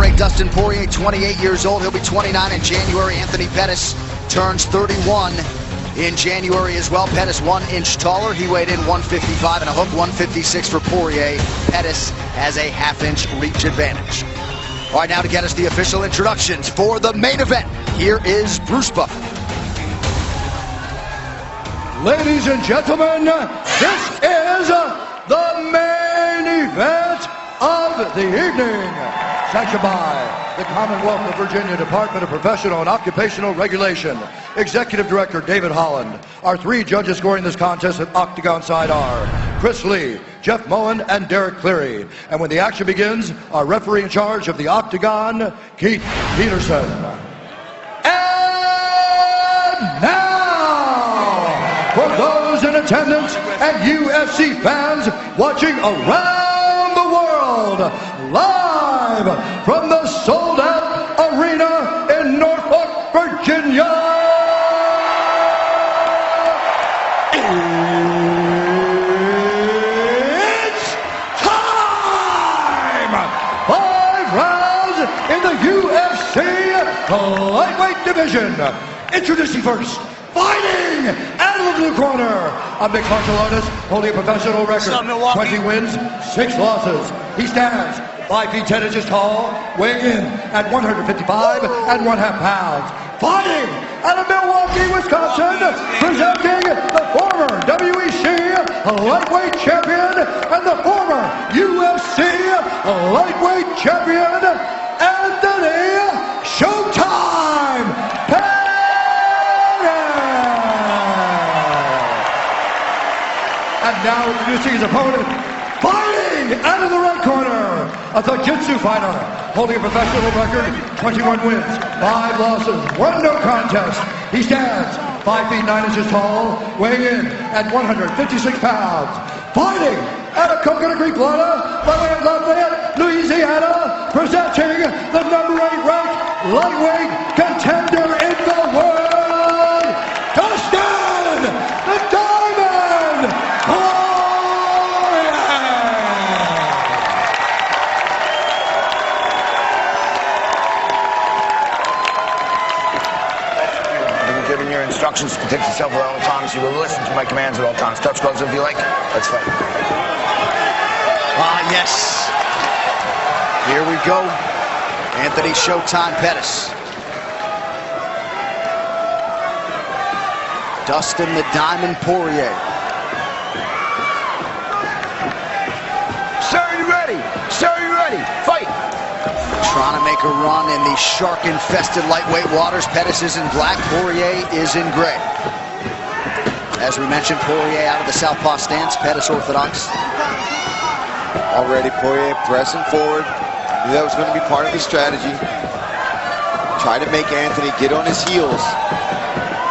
number 8, Dustin Poirier, 28 years old. He'll be 29 in January. Anthony Pettis turns 31 in January as well. Pettis 1 inch taller. He weighed in 155 and a hook, 156 for Poirier. Pettis has a half-inch reach advantage. All right, now to get us the official introductions for the main event, here is Bruce Buffer. Ladies and gentlemen, this is the main event of the evening. Sanctioned by the Commonwealth of Virginia Department of Professional and Occupational Regulation. Executive Director David Holland. Our 3 judges scoring this contest at Octagon side are Chris Lee, Jeff Moen, and Derek Cleary. And when the action begins, our referee in charge of the Octagon, Keith Peterson. And now, for those in attendance and UFC fans watching around the world, live from the sold-out arena in Norfolk, Virginia, it's time! 5 rounds in the UFC lightweight division. Introducing first, fighting out of the blue corner, a mixed martial artist holding a professional record, 20 wins, 6 losses. He stands 5 feet 10 inches tall, weighing in at 155 and 1/2 pounds. Fighting out of Milwaukee, Wisconsin, presenting the former WEC lightweight champion and the former UFC lightweight champion, Anthony Showtime Pettis. And now introducing his opponent, fighting out of the red corner, a Jiu-Jitsu fighter holding a professional record, 21 wins, 5 losses, 1 no contest. He stands 5 feet 9 inches tall, weighing in at 156 pounds. Fighting out of Coconut Creek, Florida, by way of Lafayette, Louisiana, presenting the number 8 ranked lightweight contender in the world, Dustin the Diamond Poirier. Giving your instructions to protect yourself at all times. You will listen to my commands at all times. Touch gloves if you like. Let's fight. Ah, yes. Here we go. Anthony Showtime Pettis. Dustin the Diamond Poirier. Sir, you ready? Sir, you ready? Fight! Trying to make a run in the shark-infested lightweight waters. Pettis is in black, Poirier is in gray. As we mentioned, Poirier out of the southpaw stance, Pettis orthodox. Already Poirier pressing forward. Knew that was going to be part of his strategy. Try to make Anthony get on his heels.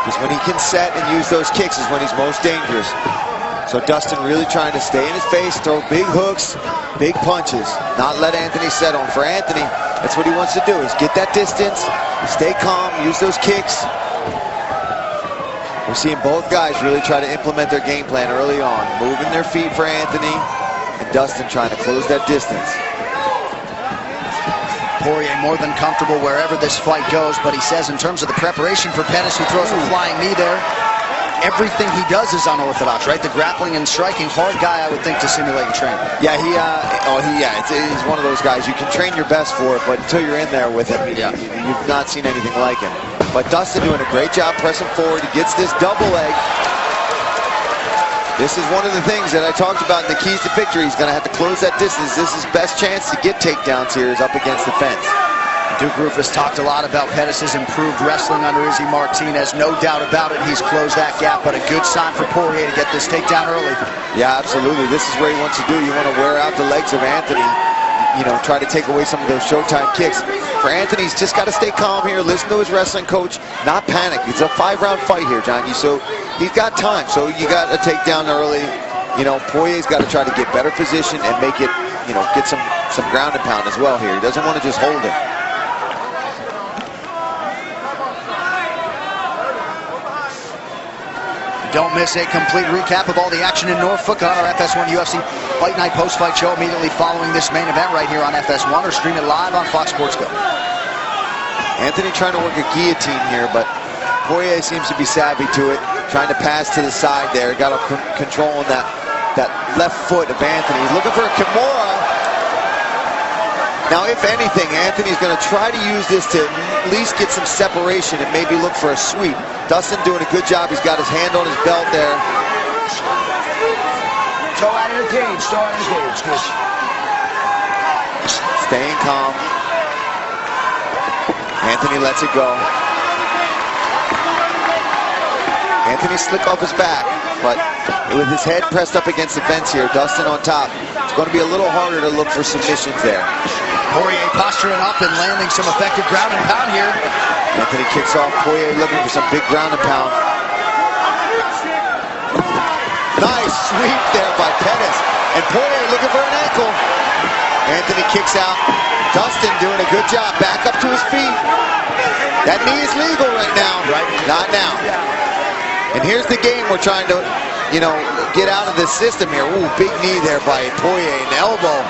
Because when he can set and use those kicks is when he's most dangerous. So Dustin really trying to stay in his face, throw big hooks, big punches, not let Anthony set on. For Anthony, that's what he wants to do, is get that distance, stay calm, use those kicks. We're seeing both guys really try to implement their game plan early on, moving their feet for Anthony, and Dustin trying to close that distance. Poirier more than comfortable wherever this fight goes, but he says in terms of the preparation for Pettis, who throws a flying knee there, everything he does is unorthodox, right? The grappling and striking, hard guy, I would think, to simulate and train. Yeah, he's one of those guys. You can train your best for it, but until you're in there with him, you've not seen anything like him. But Dustin doing a great job pressing forward. He gets this double leg. This is one of the things that I talked about in the keys to victory. He's going to have to close that distance. This is his best chance to get takedowns here, is up against the fence. Duke Rufus talked a lot about Pettis' improved wrestling under Izzy Martinez. No doubt about it, he's closed that gap, but a good sign for Poirier to get this takedown early. Yeah, absolutely. This is what he wants to do. You want to wear out the legs of Anthony, you know, try to take away some of those Showtime kicks. For Anthony, he's just got to stay calm here, listen to his wrestling coach, not panic. It's a 5-round fight here, Johnny, so he's got time. So you got a takedown early. You know, Poirier's got to try to get better position and make it, you know, get some ground and pound as well here. He doesn't want to just hold it. Don't miss a complete recap of all the action in Norfolk on our FS1 UFC Fight Night post-fight show immediately following this main event right here on FS1, or stream it live on Fox Sports Go. Anthony trying to work a guillotine here, but Poirier seems to be savvy to it, trying to pass to the side there. Got up control on that left foot of Anthony. Looking for a Kimura. Now, if anything, Anthony's going to try to use this to at least get some separation and maybe look for a sweep. Dustin doing a good job. He's got his hand on his belt there. Toe out of the cage, toe out of the cage. Good. Staying calm. Anthony lets it go. Anthony slick off his back, but with his head pressed up against the fence here, Dustin on top, it's going to be a little harder to look for submissions there. Poirier posturing up and landing some effective ground and pound here. Anthony kicks off. Poirier looking for some big ground and pound. Nice sweep there by Pettis. And Poirier looking for an ankle. Anthony kicks out. Dustin doing a good job. Back up to his feet. That knee is legal right now. Right. Not now. And here's the game we're trying to, get out of this system here. Ooh, big knee there by Poirier, an elbow.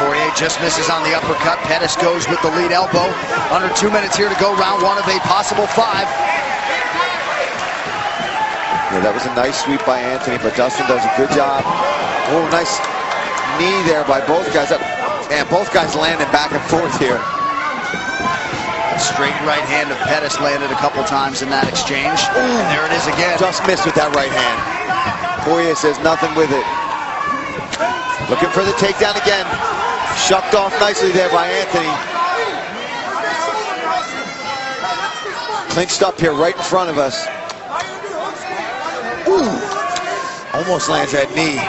Poirier just misses on the uppercut. Pettis goes with the lead elbow. Under 2 minutes here to go, round one of a possible 5. Yeah, that was a nice sweep by Anthony, but Dustin does a good job. Oh, nice knee there by both guys. And both guys landing back and forth here. Straight right hand of Pettis landed a couple times in that exchange. And there it is again. Just missed with that right hand. Poirier says nothing with it. Looking for the takedown again. Shucked off nicely there by Anthony. Clinched up here right in front of us. Ooh. Almost lands that knee.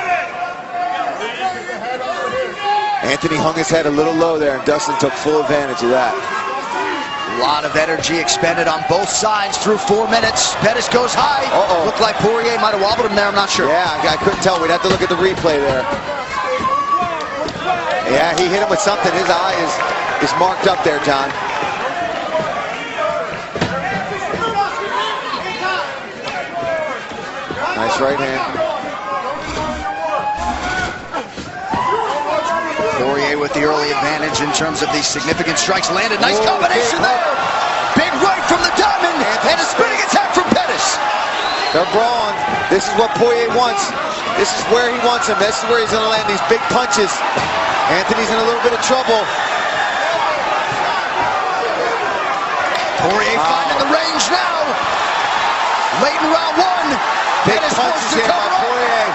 Anthony hung his head a little low there, and Dustin took full advantage of that. A lot of energy expended on both sides through 4 minutes. Pettis goes high. Looked like Poirier might have wobbled him there, I'm not sure. Yeah, I couldn't tell. We'd have to look at the replay there. Yeah, he hit him with something. His eye is marked up there, John. Nice right hand. Poirier with the early advantage in terms of these significant strikes. Landed, nice combination there. Big right from the diamond, and a spinning attack from Pettis. They're brawling. This is what Poirier wants. This is where he wants him. This is where he's going to land these big punches. Anthony's in a little bit of trouble. Poirier finding the range now. Late in round one. Big punches here by Poirier.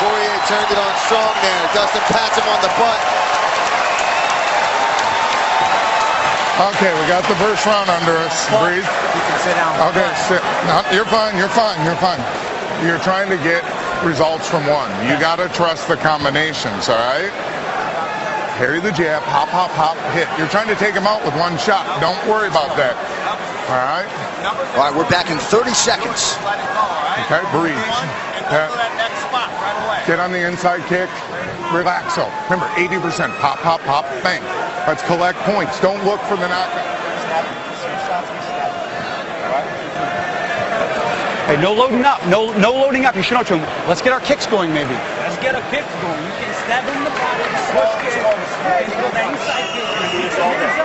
Poirier turned it on strong there. Dustin pats him on the butt. Okay, we got the first round under us. Breathe. You can sit down. Okay, sit. No, you're fine, you're fine, you're fine. You're trying to get results from one. You got to trust the combinations, all right? Parry the jab, hop, hop, hop, hit. You're trying to take him out with one shot. Don't worry about that, all right? All right, we're back in 30 seconds. Okay, breathe. Get on the inside kick. Relax. So remember, 80%. Pop, pop, pop, bang. Let's collect points. Don't look for the knockout. Hey, no loading up. No loading up. You should know to him. Let's get our kicks going, maybe. Let's get a kick going. You can stab him in the body, push kick, you can go that inside kick, and it's all there.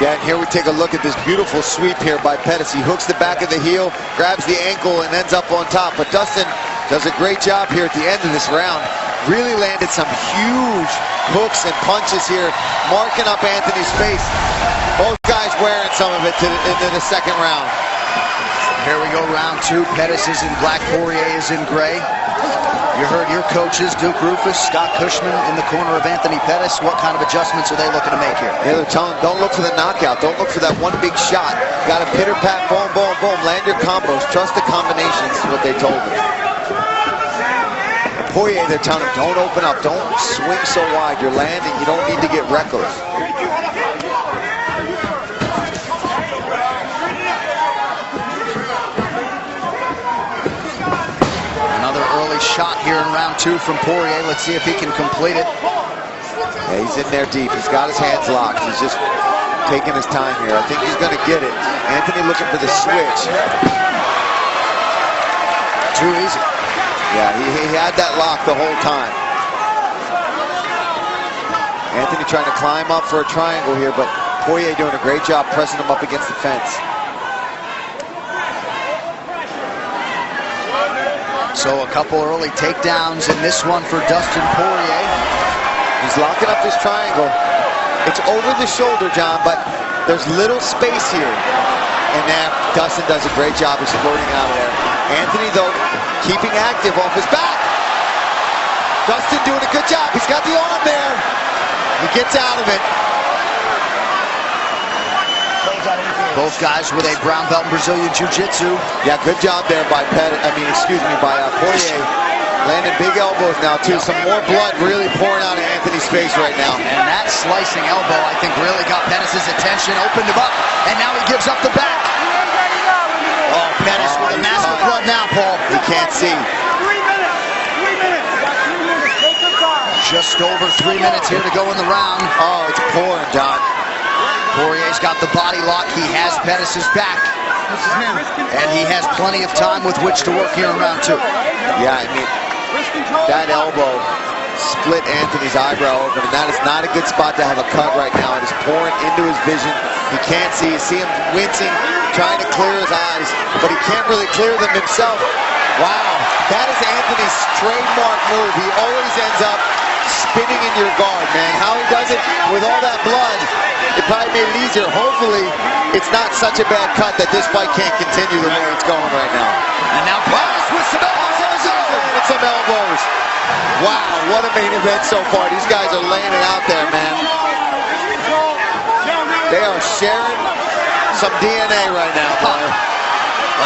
Yeah, and here we take a look at this beautiful sweep here by Pettis. He hooks the back of the heel, grabs the ankle, and ends up on top. But Dustin does a great job here at the end of this round. Really landed some huge hooks and punches here, marking up Anthony's face. Both guys wearing some of it into the second round. Here we go, round two. Pettis is in black, Poirier is in gray. You heard your coaches, Duke Rufus, Scott Cushman in the corner of Anthony Pettis. What kind of adjustments are they looking to make here? Yeah, they're telling, don't look for the knockout. Don't look for that one big shot. You got to pitter pat, boom, boom, boom. Land your combos. Trust the combinations is what they told him. Poirier, they're telling him, don't open up. Don't swing so wide. You're landing. You don't need to get reckless. shot here in round 2 from Poirier. Let's see if he can complete it. Yeah, he's in there deep. He's got his hands locked. He's just taking his time here. I think he's going to get it. Anthony looking for the switch. Too easy. Yeah, he had that lock the whole time. Anthony trying to climb up for a triangle here, but Poirier doing a great job pressing him up against the fence. So a couple early takedowns in this one for Dustin Poirier. He's locking up this triangle. It's over the shoulder, John, but there's little space here. And now Dustin does a great job exploiting out of there. Anthony, though, keeping active off his back. Dustin doing a good job. He's got the arm there. He gets out of it. Both guys with a brown belt in Brazilian Jiu-Jitsu. Yeah, good job there by Poirier. Landing big elbows now, too. Some more blood really pouring out of Anthony's face right now. And that slicing elbow, I think, really got Pettis' attention, opened him up, and now he gives up the back. Oh, Pettis with a massive blood now, Paul. He can't see. 3 minutes. 3 minutes. Take your time. Just over 3 minutes here to go in the round. Oh, it's pouring, John. Poirier's got the body lock. He has Pettis' back. And he has plenty of time with which to work here in round 2. Yeah, I mean, that elbow split Anthony's eyebrow open, and that is not a good spot to have a cut right now. It is pouring into his vision. He can't see. You see him wincing, trying to clear his eyes, but he can't really clear them himself. Wow, that is Anthony's trademark move. He always ends up spinning in your guard, man. How he does it with all that blood, it probably made it easier. Hopefully, it's not such a bad cut that this fight can't continue the way it's going right now. And now Pettis with some elbows. And some elbows. Wow, what a main event so far. These guys are laying it out there, man. They are sharing some DNA right now, brother.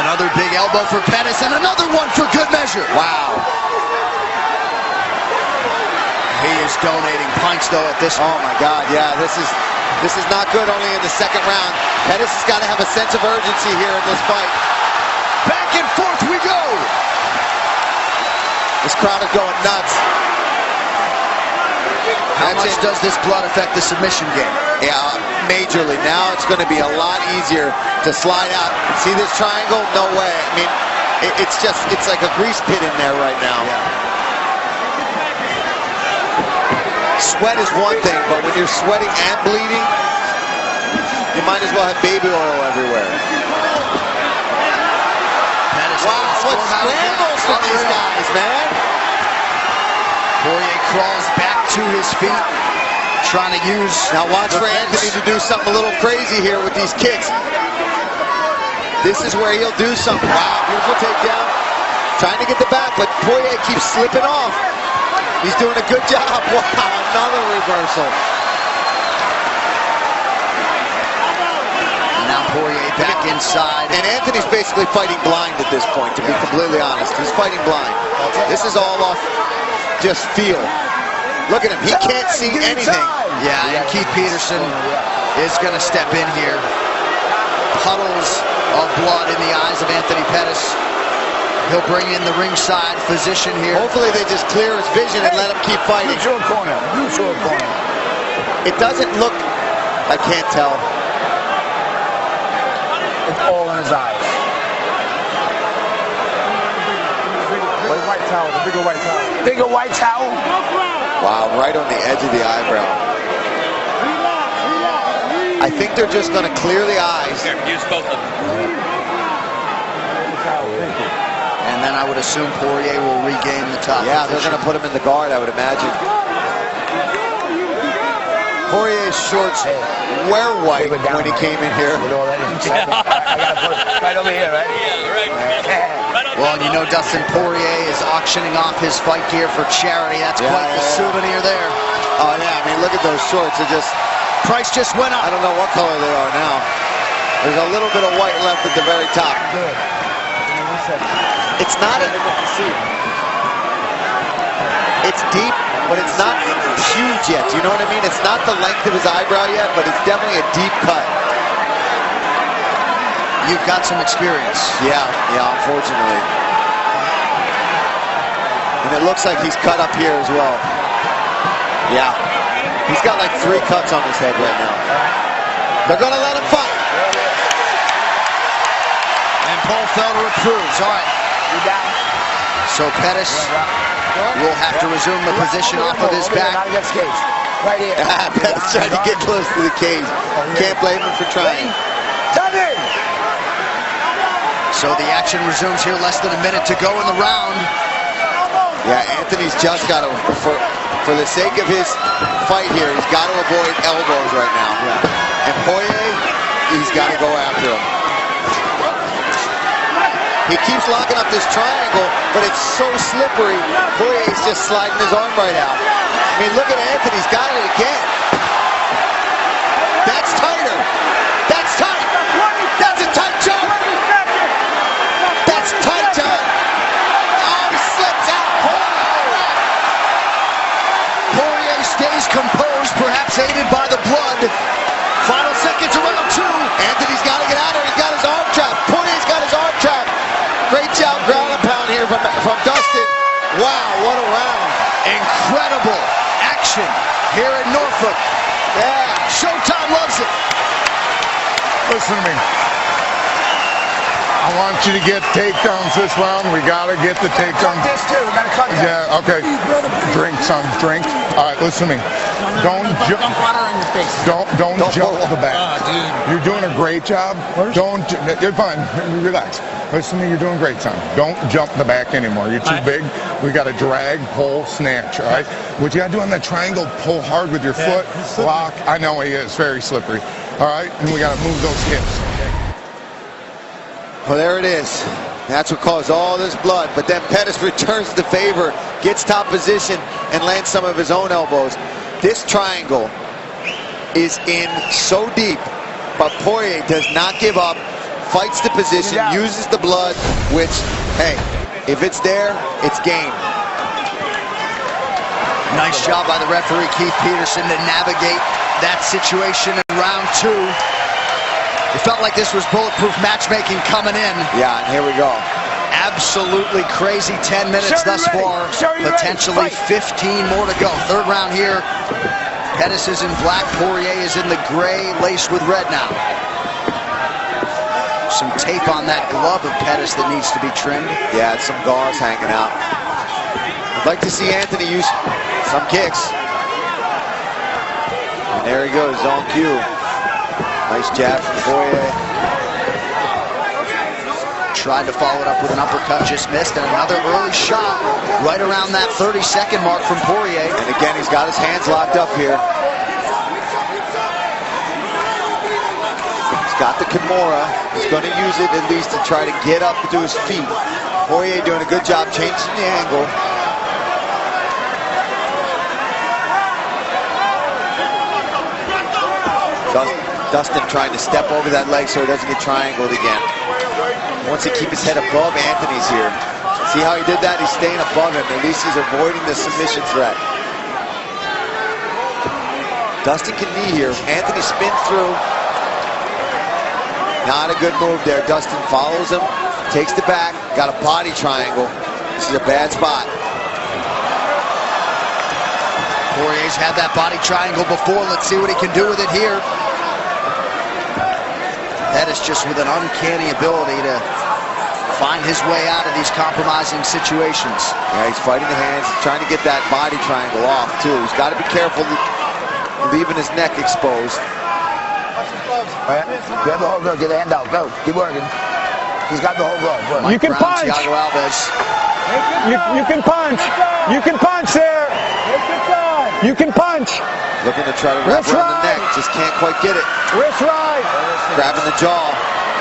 Another big elbow for Pettis and another one for good measure. Wow. He is donating pints, though, at this point. Oh, my God, yeah, this is not good only in the second round. Pettis has got to have a sense of urgency here in this fight. Back and forth we go. This crowd is going nuts. How much does this blood affect the submission game? Yeah, majorly. Now it's going to be a lot easier to slide out. See this triangle? No way. I mean, it's like a grease pit in there right now. Yeah. Sweat is one thing, but when you're sweating and bleeding, you might as well have baby oil everywhere. Wow, what scrambles from these guys, man. Poirier crawls back to his feet, trying to use... Now watch for Anthony to do something a little crazy here with these kicks. This is where he'll do something. Wow, beautiful takedown. Trying to get the back, but Poirier keeps slipping off. He's doing a good job. Wow, another reversal. Now Poirier back inside. And Anthony's basically fighting blind at this point, to be completely honest. He's fighting blind. This is all off just feel. Look at him. He can't see anything. Yeah, and Keith Peterson is going to step in here. Puddles of blood in the eyes of Anthony Pettis. He'll bring in the ringside physician here. Hopefully they just clear his vision and let him keep fighting. Neutral corner. Neutral corner. It doesn't look... I can't tell. It's all in his eyes. White towel, the bigger white towel. Bigger white towel? Wow, right on the edge of the eyebrow. I think they're just going to clear the eyes. Use both of them. And then I would assume Poirier will regain the top Yeah, position. they're going to put him in the guard, I would imagine. Poirier's shorts were white when he came in here. With all that in. I gotta put it right over here, right? Yeah, right. Well, you know Dustin Poirier is auctioning off his fight gear for charity. That's quite the souvenir there. Oh, yeah, I mean, look at those shorts. They're just... Price just went up. I don't know what color they are now. There's a little bit of white left at the very top. It's not a... It's deep, but it's not huge yet. You know what I mean? It's not the length of his eyebrow yet, but it's definitely a deep cut. You've got some experience. Yeah, unfortunately. And it looks like he's cut up here as well. Yeah. He's got like 3 cuts on his head right now. They're going to let him fight. And Paul Felder approves. All right. You down? So Pettis will have to resume the position off of his back. Not against cage. Right here. Pettis trying to get close to the cage. Can't blame him for trying. So the action resumes here, less than a minute to go in the round. Yeah, Anthony's just got to, for the sake of his fight here, he's got to avoid elbows right now. Yeah. And Poirier, he's got to go after him. He keeps locking up this triangle, but it's so slippery. Poirier's just sliding his arm right out. I mean, look at Anthony's got it again. That's tighter. That's tight. That's a tight jump. That's tight, John. Oh, he slips out. Poirier stays composed, perhaps aided by the blood. Final seconds of round 2. Anthony's got to get out of here. He's got his arm trapped. Poirier's got his arm trapped. Great job, ground and pound here from Dustin. Wow, what a round. Incredible action here in Norfolk. Yeah. Showtime loves it. Listen to me. I want you to get takedowns this round. We got to get the takedowns. This too. We got to cut that. Yeah, okay. Drink, son. Drink. All right, listen to me. Don't Dump water on your face. Don't jump the back. Dude. You're doing a great job. You're fine. Relax. Listen to me, you're doing great, son. Don't jump the back anymore. You're too big. We got to drag, pull, snatch, all right? What you got to do on that triangle, pull hard with your foot, lock. I know he is very slippery, all right? And we got to move those hips. Well, there it is. That's what caused all this blood. But then Pettis returns the favor, gets top position, and lands some of his own elbows. This triangle is in so deep, but Poirier does not give up. Fights the position, uses the blood, which, hey, if it's there, it's game. Nice job by the referee, Keith Peterson, to navigate that situation in round 2. It felt like this was bulletproof matchmaking coming in. Yeah, and here we go. Absolutely crazy 10 minutes thus far. Potentially 15 more to go. Third round here. Pettis is in black, Poirier is in the gray, laced with red now. Some tape on that glove of Pettis that needs to be trimmed. Yeah, it's some gauze hanging out. I'd like to see Anthony use some kicks. And there he goes, on cue. Nice jab from Poirier. Tried to follow it up with an uppercut, just missed, and another early shot right around that 30-second mark from Poirier. And again, he's got his hands locked up here. He's got the Kimura. He's going to use it at least to try to get up to his feet. Poirier doing a good job changing the angle. Dustin trying to step over that leg so he doesn't get triangled again. Wants to keep his head above Anthony's here. See how he did that? He's staying above him. At least he's avoiding the submission threat. Dustin can knee here. Anthony spins through. Not a good move there. Dustin follows him, takes the back, got a body triangle. This is a bad spot. Poirier's had that body triangle before. Let's see what he can do with it here. Pettis just with an uncanny ability to find his way out of these compromising situations. Yeah, he's fighting the hands, trying to get that body triangle off too. He's got to be careful leaving his neck exposed. Right. Grab the whole glove, get the hand out, go, keep working. He's got the whole glove. Good. You can punch. Thiago Alves. You can punch. You can punch there. You can punch. Looking to try to wrap around the neck, just can't quite get it. Wrist right. Grabbing the jaw,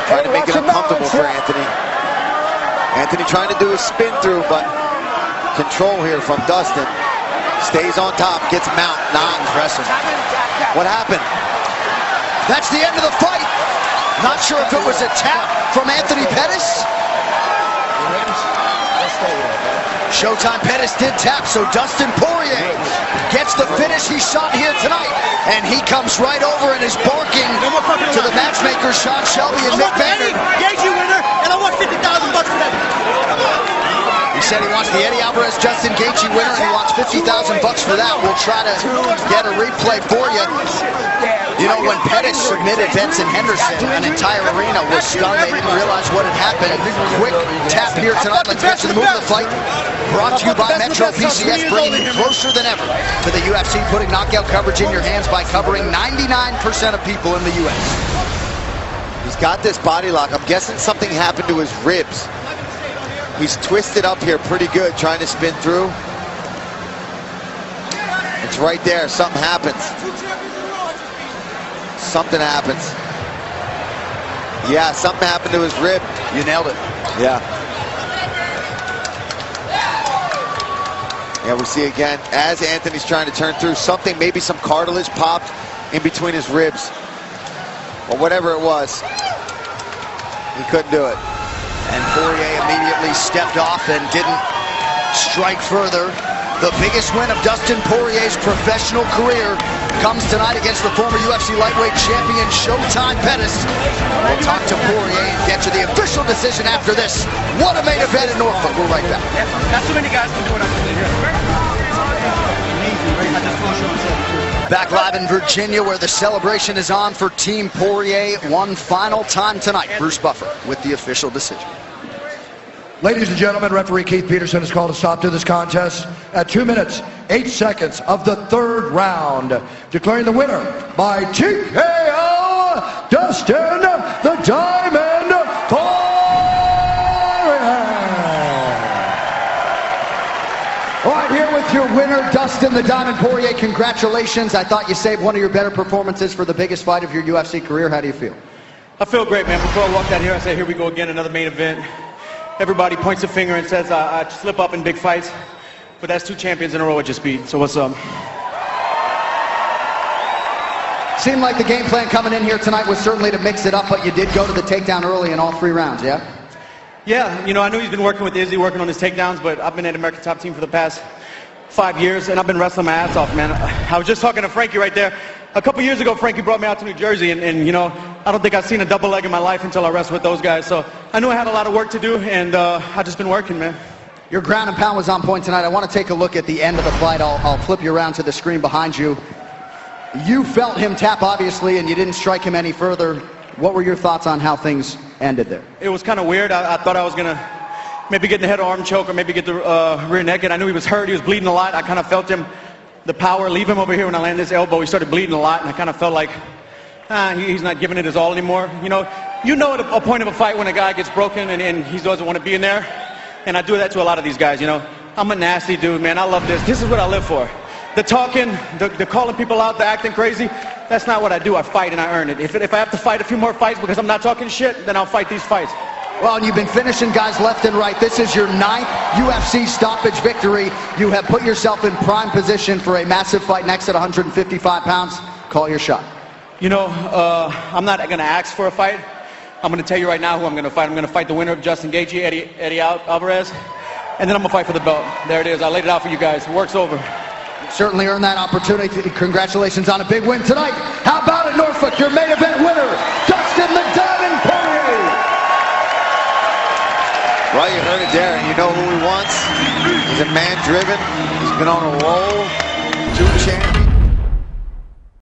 trying to make it uncomfortable for Anthony. Anthony trying to do a spin through, but control here from Dustin. Stays on top, gets mount, not impressive. What happened? That's the end of the fight. Not sure if it was a tap from Anthony Pettis. Showtime Pettis did tap, so Dustin Poirier gets the finish he sought here tonight. And he comes right over and is barking to the matchmakers, Sean Shelby and Nick Banner. Winner, and I want $50,000 for that. He said he wants was the Eddie Alvarez-Justin Gaethje winner, and he wants $50,000 for that. We'll try to get a replay for you. You know, when Pettis submitted Benson Henderson, an entire arena was stunned. They didn't realize what had happened. Quick tap here tonight. Let's get to the move of the fight. Brought to you by Metro PCS, bringing you closer than ever to the UFC, putting knockout coverage in your hands by covering 99% of people in the U.S. He's got this body lock. I'm guessing something happened to his ribs. He's twisted up here pretty good, trying to spin through. It's right there. Something happens. Something happens. Yeah, something happened to his rib. You nailed it. Yeah. Yeah, we see again, as Anthony's trying to turn through, something, maybe some cartilage popped in between his ribs. Or whatever it was. He couldn't do it. And Poirier immediately stepped off and didn't strike further. The biggest win of Dustin Poirier's professional career comes tonight against the former UFC lightweight champion Showtime Pettis. We'll talk to Poirier and get to the official decision after this. What a main event in Norfolk. We're right back. Not too many guys can do what I'm doing here. Back live in Virginia, where the celebration is on for Team Poirier one final time tonight. Bruce Buffer with the official decision. Ladies and gentlemen, referee Keith Peterson has called a stop to this contest at 2 minutes, 8 seconds of the third round, declaring the winner by TKO, Dustin the Diamond Poirier. All right, here with your winner, Dustin the Diamond Poirier. Congratulations. I thought you saved one of your better performances for the biggest fight of your UFC career. How do you feel? I feel great, man. Before I walked out here, I said, here we go again, another main event. Everybody points a finger and says I slip up in big fights, but that's 2 champions in a row I just beat, so what's up? Seemed like the game plan coming in here tonight was certainly to mix it up, but you did go to the takedown early in all 3 rounds, yeah? Yeah, you know, I knew he's been working with Izzy, working on his takedowns, but I've been at American Top Team for the past 5 years, and I've been wrestling my ass off, man. I was just talking to Frankie right there. A couple years ago, Frankie brought me out to New Jersey, and you know, I don't think I've seen a double leg in my life until I wrestled with those guys. So I knew I had a lot of work to do, and I've just been working, man. Your ground and pound was on point tonight. I want to take a look at the end of the fight. I'll flip you around to the screen behind you. You felt him tap, obviously, and you didn't strike him any further. What were your thoughts on how things ended there? It was kind of weird. I thought I was going to maybe get the head arm choke or maybe get the rear naked. I knew he was hurt. He was bleeding a lot. I kind of felt him, the power, leave him over here when I landed his elbow. He started bleeding a lot, and I kind of felt like he's not giving it his all anymore. You know at a point of a fight when a guy gets broken and he doesn't want to be in there. And I do that to a lot of these guys, you know. I'm a nasty dude, man. I love this. This is what I live for. The talking, the calling people out, the acting crazy, that's not what I do. I fight and I earn it. If I have to fight a few more fights because I'm not talking shit, then I'll fight these fights. Well, and you've been finishing guys left and right. This is your 9th UFC stoppage victory. You have put yourself in prime position for a massive fight next at 155 pounds. Call your shot. You know, I'm not going to ask for a fight. I'm going to tell you right now who I'm going to fight. I'm going to fight the winner of Justin Gaethje, Eddie Alvarez, and then I'm going to fight for the belt. There it is. I laid it out for you guys. Work's over. Certainly earned that opportunity. Congratulations on a big win tonight. How about it, Norfolk? Your main event winner, Dustin the Diamond Poirier. Well, you heard it there. You know who he wants. He's a man driven. He's been on a roll. 2 champions.